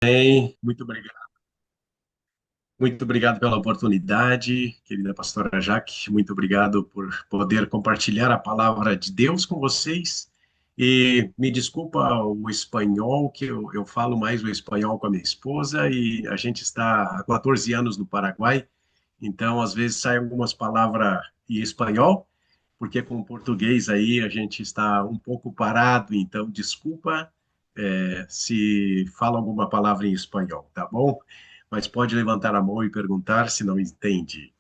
Bem, muito obrigado. Muito obrigado pela oportunidade, querida pastora Jaque. Muito obrigado por poder compartilhar a palavra de Deus com vocês. E me desculpa o espanhol, que eu falo mais o espanhol com a minha esposa e a gente está há 14 anos no Paraguai, então às vezes saem algumas palavras em espanhol, porque com o português aí a gente está um pouco parado, então desculpa, se fala alguma palavra em espanhol, tá bom? Mas pode levantar a mão e perguntar se não entende.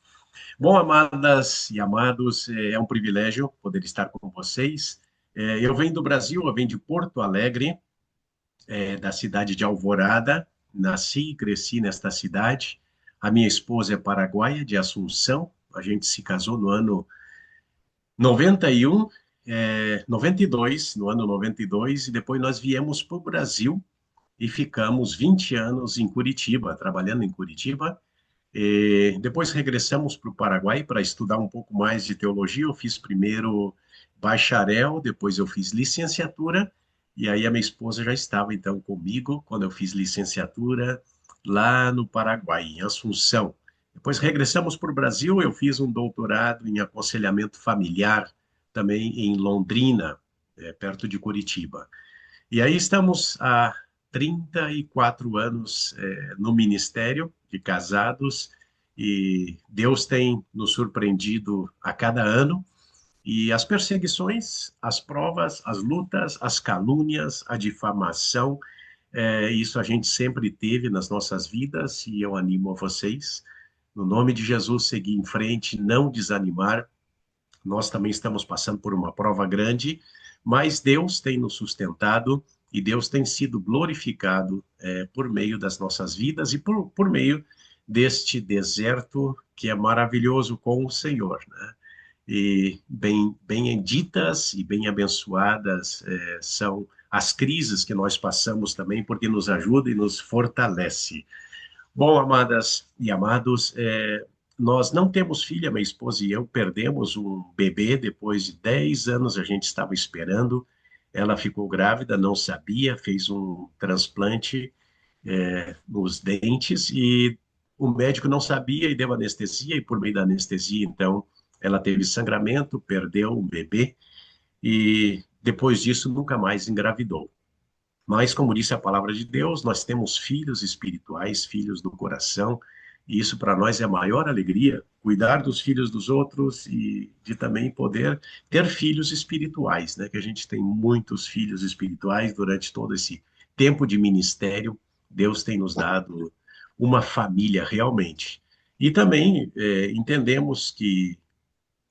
Bom, amadas e amados, é um privilégio poder estar com vocês. Eu venho do Brasil, eu venho de Porto Alegre, da cidade de Alvorada. Nasci e cresci nesta cidade. A minha esposa é paraguaia, de Assunção. A gente se casou no ano 91, 92, no ano 92, e depois nós viemos para o Brasil e ficamos 20 anos em Curitiba, trabalhando em Curitiba. E depois regressamos para o Paraguai para estudar um pouco mais de teologia. Eu fiz primeiro bacharel, depois eu fiz licenciatura, e aí a minha esposa já estava então comigo quando eu fiz licenciatura lá no Paraguai, em Assunção. Depois regressamos para o Brasil, eu fiz um doutorado em aconselhamento familiar, também em Londrina, perto de Curitiba. E aí estamos há 34 anos no ministério de casados e Deus tem nos surpreendido a cada ano. E as perseguições, as provas, as lutas, as calúnias, a difamação, isso a gente sempre teve nas nossas vidas e eu animo a vocês, no nome de Jesus, seguir em frente, não desanimar. Nós também estamos passando por uma prova grande, mas Deus tem nos sustentado e Deus tem sido glorificado por meio das nossas vidas e por meio deste deserto que é maravilhoso com o Senhor, né? E benditas e bem abençoadas são as crises que nós passamos também, porque nos ajuda e nos fortalece. Bom, amadas e amados, nós não temos filha, minha esposa e eu perdemos um bebê depois de 10 anos a gente estava esperando. Ela ficou grávida, não sabia, fez um transplante nos dentes e o médico não sabia e deu anestesia, e por meio da anestesia, então, ela teve sangramento, perdeu o bebê e depois disso nunca mais engravidou. Mas, como disse a palavra de Deus, nós temos filhos espirituais, filhos do coração, e isso para nós é a maior alegria, cuidar dos filhos dos outros e de também poder ter filhos espirituais, né? Que a gente tem muitos filhos espirituais durante todo esse tempo de ministério. Deus tem nos dado uma família realmente. E também entendemos que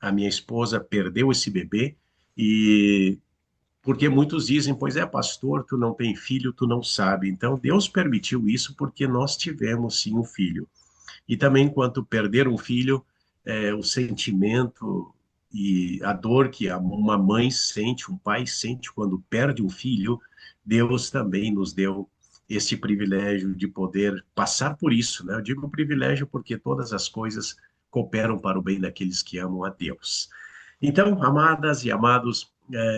a minha esposa perdeu esse bebê e porque muitos dizem, pois é, pastor, tu não tem filho, tu não sabe. Então, Deus permitiu isso porque nós tivemos sim um filho. E também, enquanto perder um filho, o sentimento e a dor que uma mãe sente, um pai sente quando perde um filho, Deus também nos deu esse privilégio de poder passar por isso, né? Eu digo privilégio porque todas as coisas cooperam para o bem daqueles que amam a Deus. Então, amadas e amados,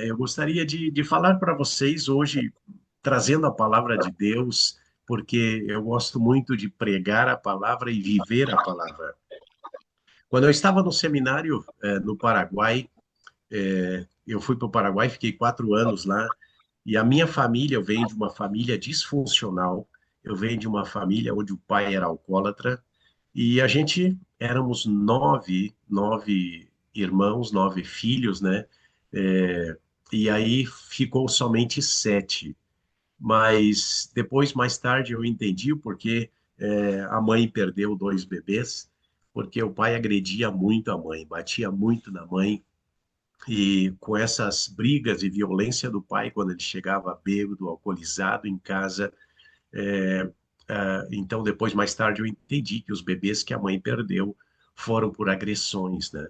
eu gostaria de falar para vocês hoje, trazendo a palavra de Deus, porque eu gosto muito de pregar a palavra e viver a palavra. Quando eu estava no seminário, no Paraguai, eu fui para o Paraguai, fiquei 4 anos lá, e a minha família, eu venho de uma família disfuncional, eu venho de uma família onde o pai era alcoólatra, e a gente éramos nove irmãos, 9 filhos, né? É, e aí ficou somente 7. Mas depois, mais tarde, eu entendi o porquê a mãe perdeu 2 bebês, porque o pai agredia muito a mãe, batia muito na mãe, e com essas brigas e violência do pai, quando ele chegava bêbado, alcoolizado em casa, então depois, mais tarde, eu entendi que os bebês que a mãe perdeu foram por agressões, né?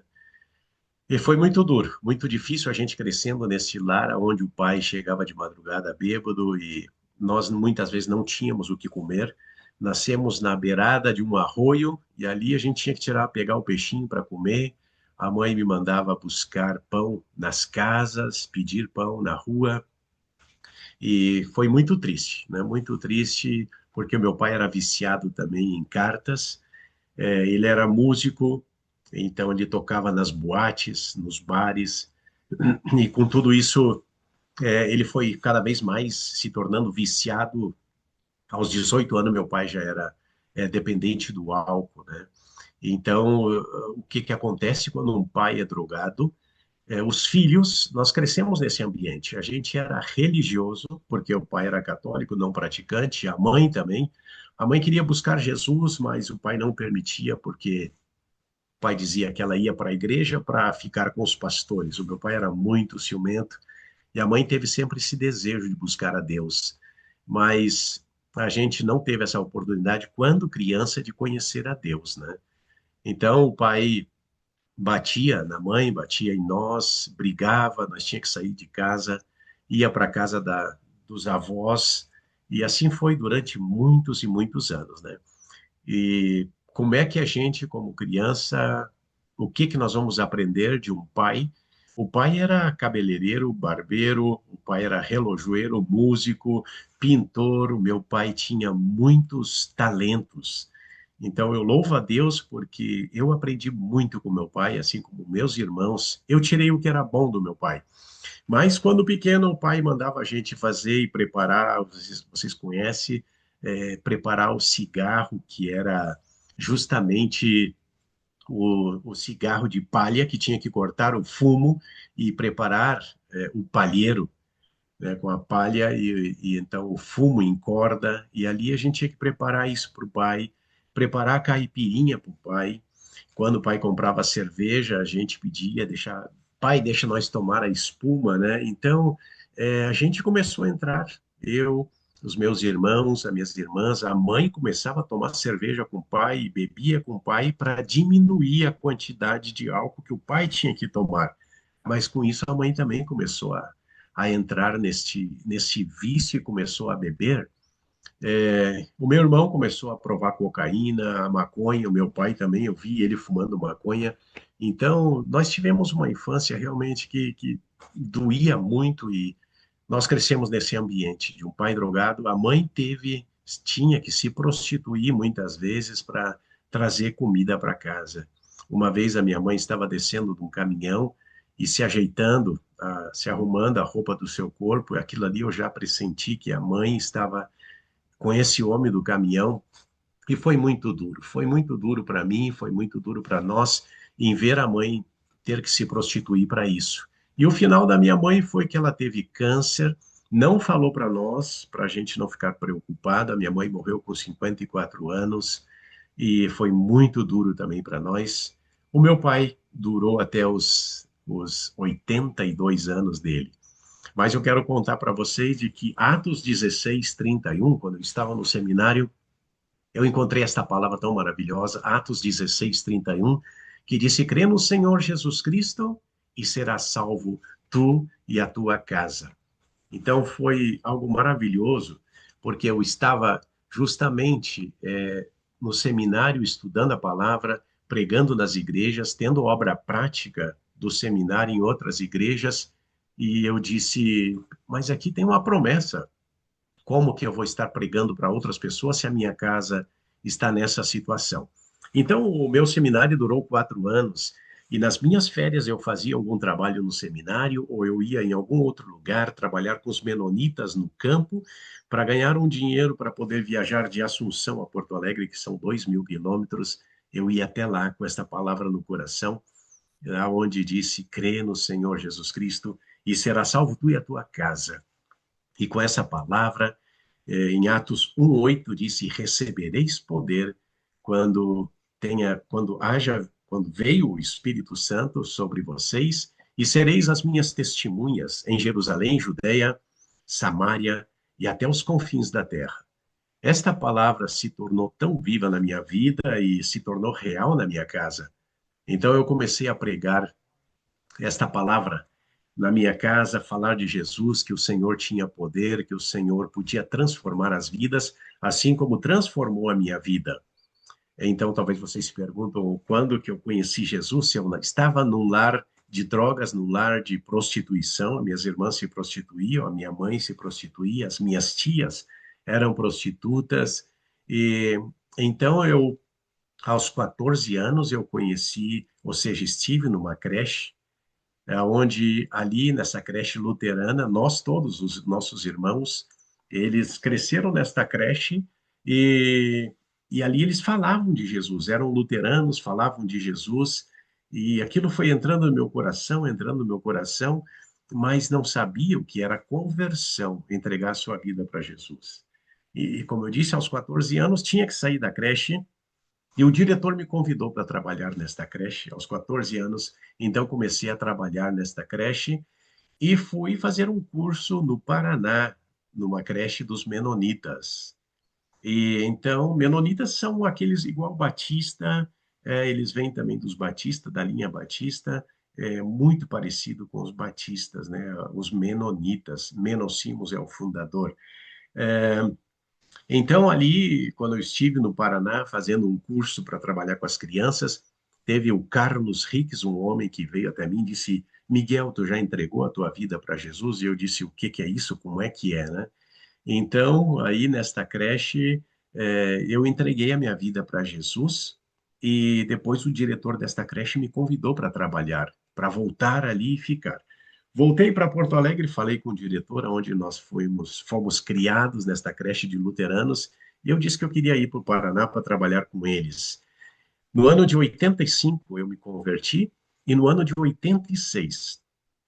E foi muito duro, muito difícil a gente crescendo nesse lar onde o pai chegava de madrugada bêbado e nós muitas vezes não tínhamos o que comer. Nascemos na beirada de um arroio e ali a gente tinha que tirar, pegar o peixinho para comer. A mãe me mandava buscar pão nas casas, pedir pão na rua e foi muito triste, né? Muito triste porque meu pai era viciado também em cartas. Ele era músico, então ele tocava nas boates, nos bares, e com tudo isso, ele foi cada vez mais se tornando viciado. Aos 18 anos, meu pai já era dependente do álcool, né? Então, o que que acontece quando um pai é drogado? Os filhos, nós crescemos nesse ambiente. A gente era religioso, porque o pai era católico, não praticante, a mãe também. A mãe queria buscar Jesus, mas o pai não permitia, porque o pai dizia que ela ia para a igreja para ficar com os pastores. O meu pai era muito ciumento e a mãe teve sempre esse desejo de buscar a Deus. Mas a gente não teve essa oportunidade, quando criança, de conhecer a Deus, né? Então o pai batia na mãe, batia em nós, brigava, nós tinha que sair de casa, ia para a casa dos avós, e assim foi durante muitos e muitos anos, né? E como é que a gente, como criança, o que que nós vamos aprender de um pai? O pai era cabeleireiro, barbeiro, o pai era relojoeiro, músico, pintor. O meu pai tinha muitos talentos. Então eu louvo a Deus porque eu aprendi muito com meu pai, assim como meus irmãos. Eu tirei o que era bom do meu pai. Mas quando pequeno, o pai mandava a gente fazer e preparar, vocês conhecem, preparar o cigarro, que era justamente o cigarro de palha, que tinha que cortar o fumo e preparar o palheiro, né, com a palha, e então o fumo em corda, e ali a gente tinha que preparar isso para o pai, preparar a caipirinha para o pai. Quando o pai comprava cerveja, a gente pedia, pai, deixa nós tomar a espuma, né? Então, a gente começou a entrar, eu, os meus irmãos, as minhas irmãs, a mãe começava a tomar cerveja com o pai, e bebia com o pai para diminuir a quantidade de álcool que o pai tinha que tomar. Mas com isso a mãe também começou a entrar neste vício e começou a beber. O meu irmão começou a provar cocaína, a maconha, o meu pai também, eu vi ele fumando maconha. Então, nós tivemos uma infância realmente que doía muito e nós crescemos nesse ambiente de um pai drogado. A mãe tinha que se prostituir muitas vezes para trazer comida para casa. Uma vez a minha mãe estava descendo de um caminhão e se ajeitando, se arrumando a roupa do seu corpo. Aquilo ali eu já pressenti que a mãe estava com esse homem do caminhão, e foi muito duro para mim, foi muito duro para nós, em ver a mãe ter que se prostituir para isso. E o final da minha mãe foi que ela teve câncer, não falou para nós, para a gente não ficar preocupada. Minha mãe morreu com 54 anos e foi muito duro também para nós. O meu pai durou até os 82 anos dele. Mas eu quero contar para vocês de que Atos 16:31, quando eu estava no seminário, eu encontrei esta palavra tão maravilhosa, Atos 16:31, que disse: crê no Senhor Jesus Cristo e serás salvo tu e a tua casa. Então foi algo maravilhoso, porque eu estava justamente no seminário estudando a palavra, pregando nas igrejas, tendo obra prática do seminário em outras igrejas, e eu disse: mas aqui tem uma promessa. Como que eu vou estar pregando para outras pessoas se a minha casa está nessa situação? Então, o meu seminário durou 4 anos, e nas minhas férias eu fazia algum trabalho no seminário, ou eu ia em algum outro lugar trabalhar com os menonitas no campo, para ganhar um dinheiro para poder viajar de Assunção a Porto Alegre, que são 2.000 quilômetros. Eu ia até lá com esta palavra no coração, onde disse: crê no Senhor Jesus Cristo e será salvo tu e a tua casa. E com essa palavra, em Atos 1:8 disse: recebereis poder quando quando veio o Espírito Santo sobre vocês, e sereis as minhas testemunhas em Jerusalém, Judeia, Samaria e até os confins da terra. Esta palavra se tornou tão viva na minha vida e se tornou real na minha casa. Então eu comecei a pregar esta palavra na minha casa, falar de Jesus, que o Senhor tinha poder, que o Senhor podia transformar as vidas, assim como transformou a minha vida. Então, talvez vocês se perguntam quando que eu conheci Jesus, se eu estava num lar de drogas, num lar de prostituição. Minhas irmãs se prostituíam, a minha mãe se prostituía, as minhas tias eram prostitutas. E então aos 14 anos, eu conheci, ou seja, estive numa creche onde ali nessa creche luterana, nós todos, os nossos irmãos, eles cresceram nesta creche e, e ali eles falavam de Jesus, eram luteranos, falavam de Jesus, e aquilo foi entrando no meu coração, mas não sabia o que era conversão, entregar sua vida para Jesus. E, como eu disse, aos 14 anos tinha que sair da creche e o diretor me convidou para trabalhar nesta creche aos 14 anos. Então comecei a trabalhar nesta creche e fui fazer um curso no Paraná, numa creche dos Menonitas. E então, Menonitas são aqueles igual Batista, eles vêm também dos Batista, da linha Batista, muito parecido com os Batistas, né? Os Menonitas. Menon Simons é o fundador. Então, ali, quando eu estive no Paraná fazendo um curso para trabalhar com as crianças, teve o Carlos Rix, um homem que veio até mim e disse: Miguel, tu já entregou a tua vida para Jesus? E eu disse: o que que é isso? Como é que é, né? Então, aí nesta creche, eu entreguei a minha vida para Jesus e depois o diretor desta creche me convidou para trabalhar, para voltar ali e ficar. Voltei para Porto Alegre, falei com o diretor, onde nós fomos criados nesta creche de luteranos, e eu disse que eu queria ir para o Paraná para trabalhar com eles. No ano de 85 eu me converti, e no ano de 86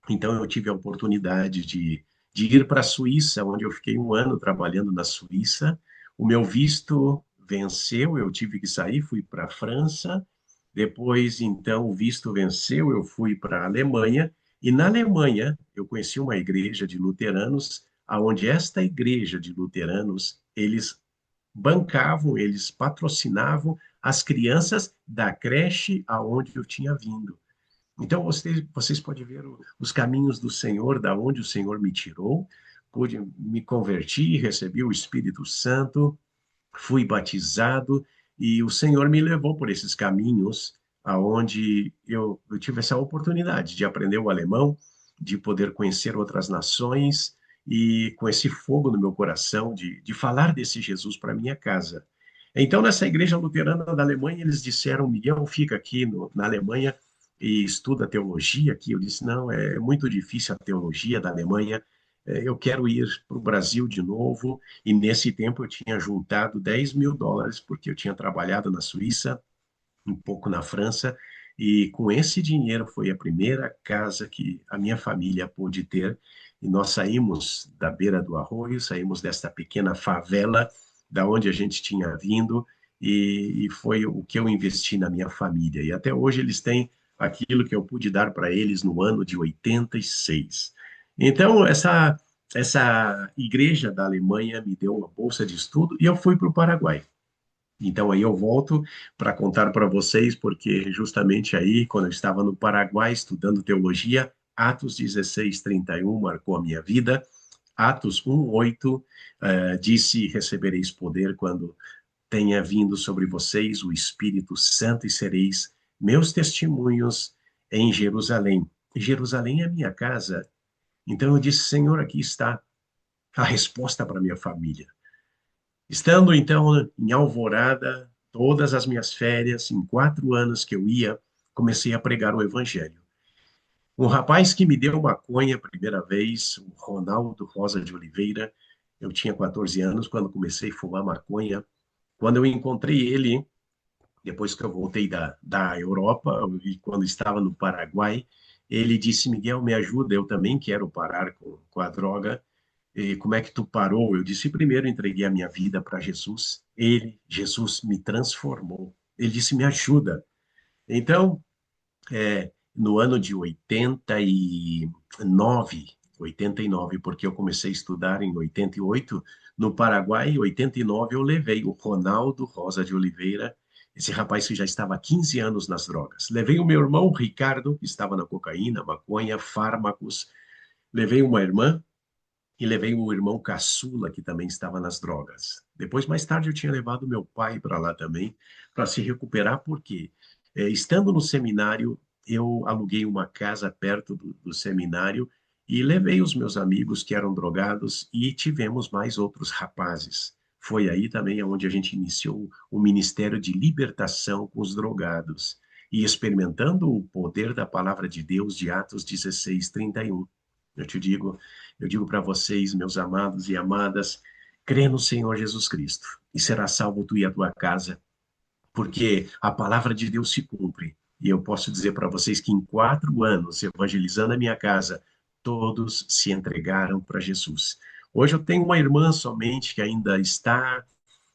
então, eu tive a oportunidade de ir para a Suíça, onde eu fiquei um ano trabalhando na Suíça. O meu visto venceu, eu tive que sair, fui para a França. Depois, então, o visto venceu, eu fui para a Alemanha. E na Alemanha, eu conheci uma igreja de luteranos, aonde esta igreja de luteranos, eles bancavam, eles patrocinavam as crianças da creche aonde eu tinha vindo. Então, vocês podem ver os caminhos do Senhor, da onde o Senhor me tirou, pude me convertir, recebi o Espírito Santo, fui batizado e o Senhor me levou por esses caminhos aonde eu tive essa oportunidade de aprender o alemão, de poder conhecer outras nações e com esse fogo no meu coração de falar desse Jesus para minha casa. Então, nessa igreja luterana da Alemanha, eles disseram: Miguel, fica aqui na Alemanha e estuda teologia aqui. Eu disse: não, é muito difícil a teologia da Alemanha. Eu quero ir para o Brasil de novo. E nesse tempo eu tinha juntado US$ 10.000, porque eu tinha trabalhado na Suíça, um pouco na França, e com esse dinheiro foi a primeira casa que a minha família pôde ter. E nós saímos da beira do arroio, saímos desta pequena favela da onde a gente tinha vindo, e foi o que eu investi na minha família. E até hoje eles têm aquilo que eu pude dar para eles no ano de 86. Então, essa igreja da Alemanha me deu uma bolsa de estudo e eu fui para o Paraguai. Então aí eu volto para contar para vocês, porque justamente aí, quando eu estava no Paraguai estudando teologia, Atos 16:31 marcou a minha vida. Atos 1:8 disse: recebereis poder quando tenha vindo sobre vocês o Espírito Santo e sereis meus testemunhos em Jerusalém. Jerusalém é minha casa. Então eu disse: Senhor, aqui está a resposta para minha família. Estando então em Alvorada, todas as minhas férias, em 4 anos que eu ia, comecei a pregar o Evangelho. Um rapaz que me deu maconha a primeira vez, o Ronaldo Rosa de Oliveira, eu tinha 14 anos quando comecei a fumar maconha. Quando eu encontrei ele, depois que eu voltei da Europa, e quando estava no Paraguai, ele disse: Miguel, me ajuda, eu também quero parar com a droga. E como é que tu parou? Eu disse: primeiro entreguei a minha vida para Jesus. Jesus, me transformou. Ele disse: me ajuda. Então, no ano de 89, porque eu comecei a estudar em 88, no Paraguai, em 89, eu levei o Ronaldo Rosa de Oliveira, esse rapaz que já estava há 15 anos nas drogas. Levei o meu irmão Ricardo, que estava na cocaína, maconha, fármacos. Levei uma irmã, e levei o irmão caçula, que também estava nas drogas. Depois, mais tarde, eu tinha levado meu pai para lá também, para se recuperar, porque, estando no seminário, eu aluguei uma casa perto do seminário E levei os meus amigos que eram drogados e tivemos mais outros rapazes. Foi aí também onde a gente iniciou o ministério de libertação com os drogados e experimentando o poder da palavra de Deus de Atos 16:31. Eu te digo, eu digo para vocês, meus amados e amadas, crê no Senhor Jesus Cristo e será salvo tu e a tua casa, porque a palavra de Deus se cumpre. E eu posso dizer para vocês que em 4 anos, evangelizando a minha casa, todos se entregaram para Jesus. Hoje eu tenho uma irmã somente que ainda está,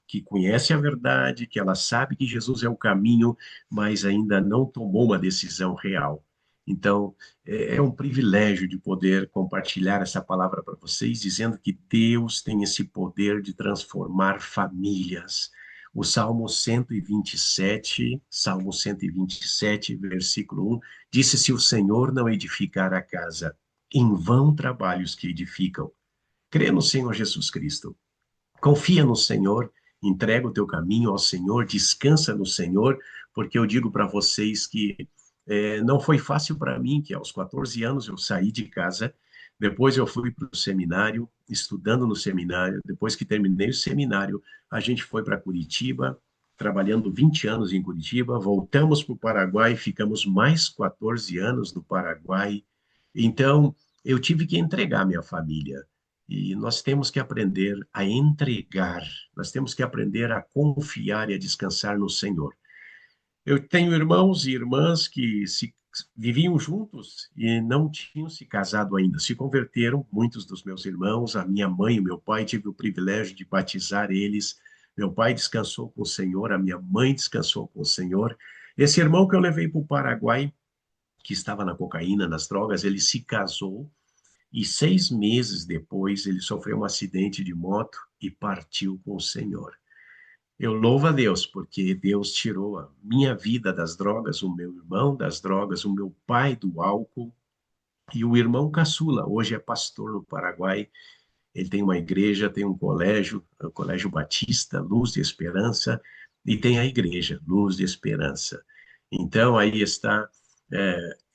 que conhece a verdade, que ela sabe que Jesus é o caminho, mas ainda não tomou uma decisão real. Então, é um privilégio de poder compartilhar essa palavra para vocês, dizendo que Deus tem esse poder de transformar famílias. O Salmo 127, versículo 1, disse: Se o Senhor não edificar a casa, em vão trabalhos que edificam. Crê no Senhor Jesus Cristo. Confia no Senhor, entrega o teu caminho ao Senhor, descansa no Senhor, porque eu digo para vocês que não foi fácil para mim, que aos 14 anos eu saí de casa, depois eu fui para o seminário, estudando no seminário, depois que terminei o seminário, a gente foi para Curitiba, trabalhando 20 anos em Curitiba, voltamos para o Paraguai, ficamos mais 14 anos no Paraguai, então eu tive que entregar minha família. E nós temos que aprender a entregar, nós temos que aprender a confiar e a descansar no Senhor. Eu tenho irmãos e irmãs que viviam juntos e não tinham se casado ainda, se converteram, muitos dos meus irmãos, a minha mãe e meu pai, tive o privilégio de batizar eles. Meu pai descansou com o Senhor, a minha mãe descansou com o Senhor. Esse irmão que eu levei para o Paraguai, que estava na cocaína, nas drogas, ele se casou e 6 meses depois, ele sofreu um acidente de moto e partiu com o Senhor. Eu louvo a Deus, porque Deus tirou a minha vida das drogas, o meu irmão das drogas, o meu pai do álcool, e o irmão caçula, hoje é pastor no Paraguai. Ele tem uma igreja, tem um colégio, o Colégio Batista, Luz de Esperança, e tem a igreja, Luz de Esperança. Então, aí está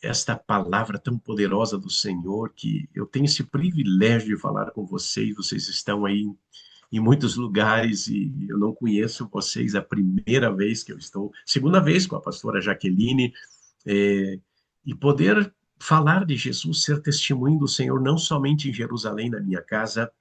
esta palavra tão poderosa do Senhor, que eu tenho esse privilégio de falar com vocês. Vocês estão aí em muitos lugares e eu não conheço vocês a primeira vez que eu estou, segunda vez com a pastora Jaqueline, é, e poder falar de Jesus, ser testemunho do Senhor, não somente em Jerusalém, na minha casa,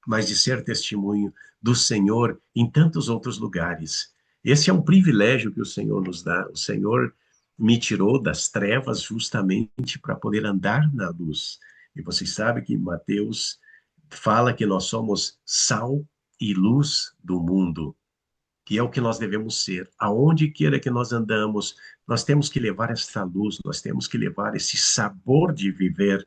mas de ser testemunho do Senhor em tantos outros lugares. Esse é um privilégio que o Senhor nos dá. O Senhor me tirou das trevas justamente para poder andar na luz. E vocês sabem que Mateus fala que nós somos sal e luz do mundo, que é o que nós devemos ser. Aonde queira que nós andamos, nós temos que levar essa luz, nós temos que levar esse sabor de viver.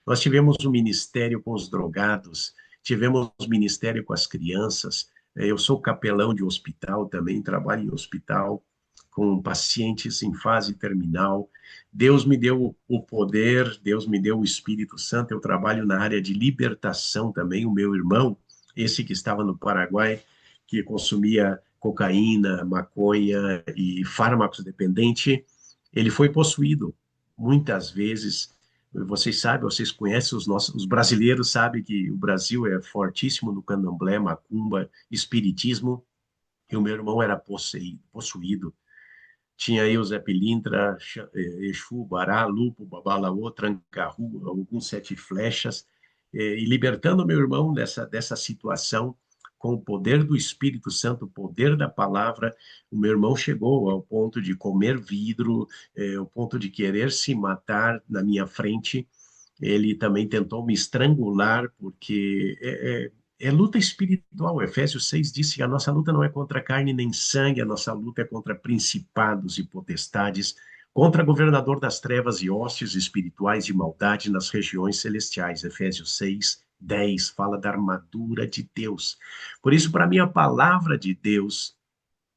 Nós tivemos um ministério com os drogados, tivemos um ministério com as crianças. Eu sou capelão de hospital também, trabalho em hospital com pacientes em fase terminal. Deus me deu o poder, Deus me deu o Espírito Santo. Eu trabalho na área de libertação também. O meu irmão, esse que estava no Paraguai, que consumia cocaína, maconha e fármacos dependente, ele foi possuído muitas vezes. Vocês sabem, vocês conhecem os brasileiros sabem que o Brasil é fortíssimo no candomblé, macumba, espiritismo, e o meu irmão era possuído. Tinha aí o Zé Pilintra, Exu, Bará, Lupo, Babalaô, Tranca-Rua, alguns sete flechas, e libertando meu irmão dessa situação, com o poder do Espírito Santo, o poder da palavra, o meu irmão chegou ao ponto de comer vidro, ao ponto de querer se matar na minha frente. Ele também tentou me estrangular, porque é luta espiritual. Efésios 6 diz que a nossa luta não é contra carne nem sangue, a nossa luta é contra principados e potestades, contra governador das trevas e hóspedes espirituais de maldade nas regiões celestiais. Efésios 6:10 fala da armadura de Deus. Por isso, para mim, a palavra de Deus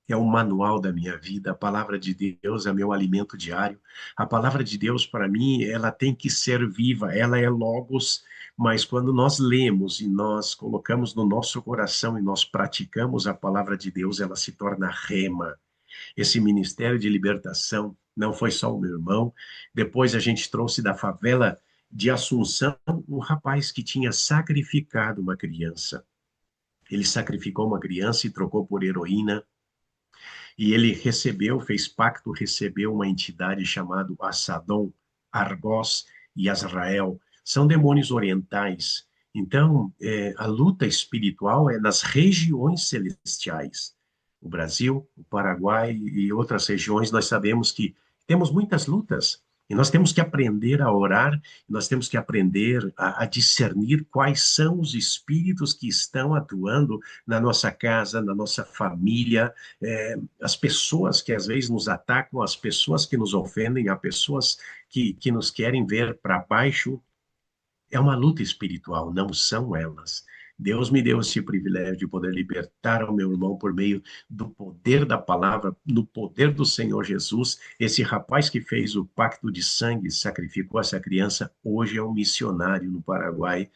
é o manual da minha vida. A palavra de Deus é meu alimento diário. A palavra de Deus, para mim, ela tem que ser viva, ela é logos, mas quando nós lemos e nós colocamos no nosso coração e nós praticamos a palavra de Deus, ela se torna rema. Esse ministério de libertação não foi só o meu irmão, depois a gente trouxe da favela de Assunção, um rapaz que tinha sacrificado uma criança. Ele sacrificou uma criança e trocou por heroína. E ele recebeu, fez pacto, recebeu uma entidade chamada Assadon, Argós e Azrael. São demônios orientais. Então, a luta espiritual é nas regiões celestiais. O Brasil, o Paraguai e outras regiões, nós sabemos que temos muitas lutas. E nós temos que aprender a orar, nós temos que aprender a discernir quais são os espíritos que estão atuando na nossa casa, na nossa família, as pessoas que às vezes nos atacam, as pessoas que nos ofendem, as pessoas que nos querem ver para baixo, é uma luta espiritual, não são elas. Deus me deu esse privilégio de poder libertar o meu irmão por meio do poder da palavra, do poder do Senhor Jesus. Esse rapaz que fez o pacto de sangue, sacrificou essa criança, hoje é um missionário no Paraguai,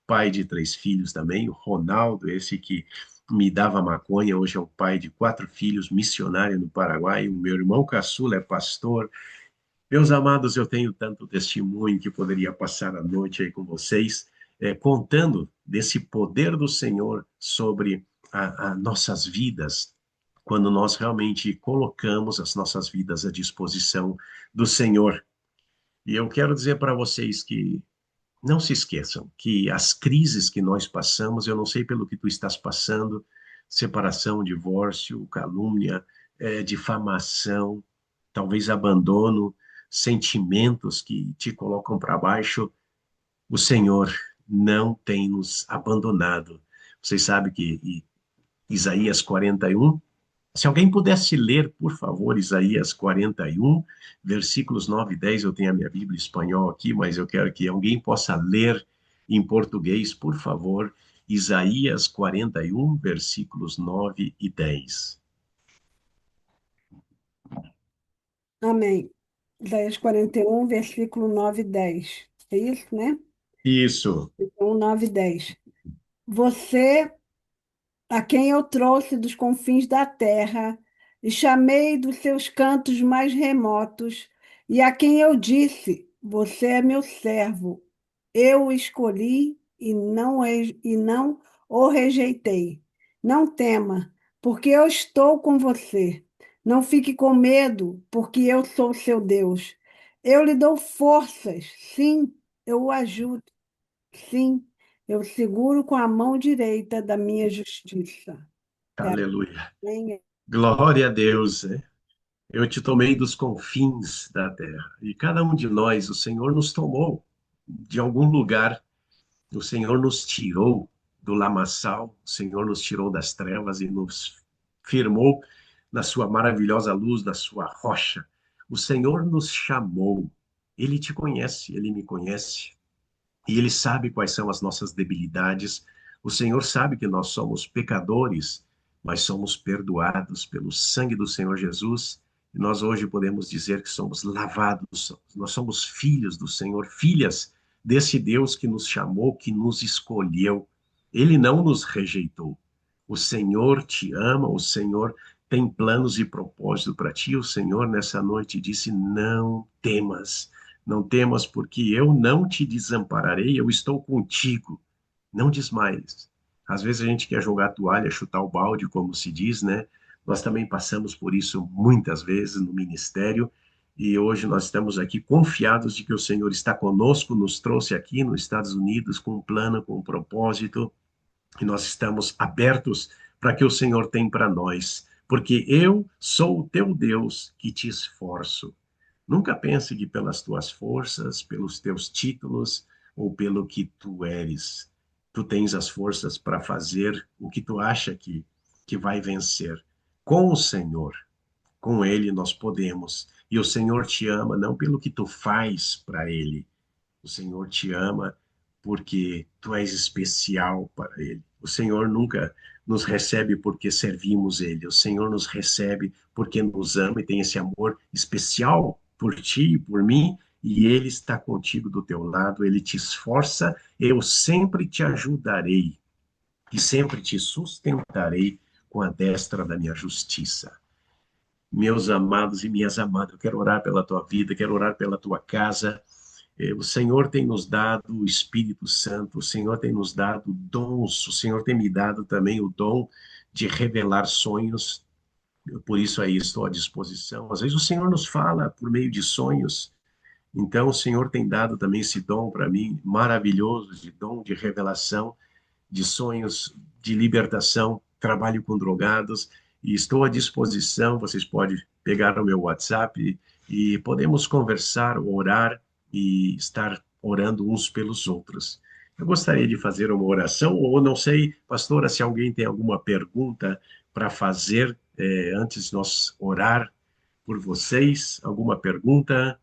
pai de 3 filhos também. O Ronaldo, esse que me dava maconha, hoje é um pai de 4 filhos, missionário no Paraguai. O meu irmão caçula é pastor. Meus amados, eu tenho tanto testemunho que poderia passar a noite aí com vocês, contando desse poder do Senhor sobre a nossas vidas, quando nós realmente colocamos as nossas vidas à disposição do Senhor. E eu quero dizer para vocês que não se esqueçam que as crises que nós passamos, eu não sei pelo que tu estás passando, separação, divórcio, calúnia, difamação, talvez abandono, sentimentos que te colocam para baixo, o Senhor não tem nos abandonado. Vocês sabem que Isaías 41, se alguém pudesse ler, por favor, Isaías 41, versículos 9 e 10, eu tenho a minha Bíblia em espanhol aqui, mas eu quero que alguém possa ler em português, por favor, Isaías 41, versículos 9 e 10. Amém. Isaías 41, versículo 9 e 10. É isso, né? Isso, 9 e 10. Você, a quem eu trouxe dos confins da terra, e chamei dos seus cantos mais remotos, e a quem eu disse: Você é meu servo, eu o escolhi e não o rejeitei. Não tema, porque eu estou com você. Não fique com medo, porque eu sou seu Deus. Eu lhe dou forças, sim, eu o ajudo. Sim, eu seguro com a mão direita da minha justiça. É aleluia. bem. Glória a Deus, né? Eu te tomei dos confins da terra, e cada um de nós, o Senhor nos tomou de algum lugar. O Senhor nos tirou do lamaçal, o Senhor nos tirou das trevas e nos firmou na sua maravilhosa luz, na sua rocha. O Senhor nos chamou. Ele te conhece, ele me conhece. E ele sabe quais são as nossas debilidades. O Senhor sabe que nós somos pecadores, mas somos perdoados pelo sangue do Senhor Jesus. E nós hoje podemos dizer que somos lavados, nós somos filhos do Senhor, filhas desse Deus que nos chamou, que nos escolheu. Ele não nos rejeitou. O Senhor te ama, o Senhor tem planos e propósitos para ti. O Senhor nessa noite disse: Não temas. Não temas, porque eu não te desampararei, eu estou contigo. Não desmaies. Às vezes a gente quer jogar a toalha, chutar o balde, como se diz, né? Nós também passamos por isso muitas vezes no ministério, e hoje nós estamos aqui confiados de que o Senhor está conosco, nos trouxe aqui nos Estados Unidos com um plano, com um propósito, e nós estamos abertos para que o Senhor tem para nós, porque eu sou o teu Deus que te esforço. Nunca pense que pelas tuas forças, pelos teus títulos ou pelo que tu eres, tu tens as forças para fazer o que tu acha que vai vencer. Com o Senhor, com Ele nós podemos. E o Senhor te ama não pelo que tu faz para Ele, o Senhor te ama porque tu és especial para Ele. O Senhor nunca nos recebe porque servimos Ele. O Senhor nos recebe porque nos ama e tem esse amor especial por ti e por mim. E Ele está contigo do teu lado, Ele te esforça, eu sempre te ajudarei e sempre te sustentarei com a destra da minha justiça. Meus amados e minhas amadas, eu quero orar pela tua vida, quero orar pela tua casa, O Senhor tem nos dado o Espírito Santo, o Senhor tem nos dado dons, o Senhor tem me dado também o dom de revelar sonhos. Por isso aí estou à disposição. Às vezes o Senhor nos fala por meio de sonhos. Então o Senhor tem dado também esse dom para mim, maravilhoso, de dom de revelação, de sonhos de libertação. Trabalho com drogados e estou à disposição. Vocês podem pegar o meu WhatsApp e podemos conversar, orar e estar orando uns pelos outros. Eu gostaria de fazer uma oração, ou não sei, pastora, se alguém tem alguma pergunta para fazer antes de nós orar por vocês. Alguma pergunta?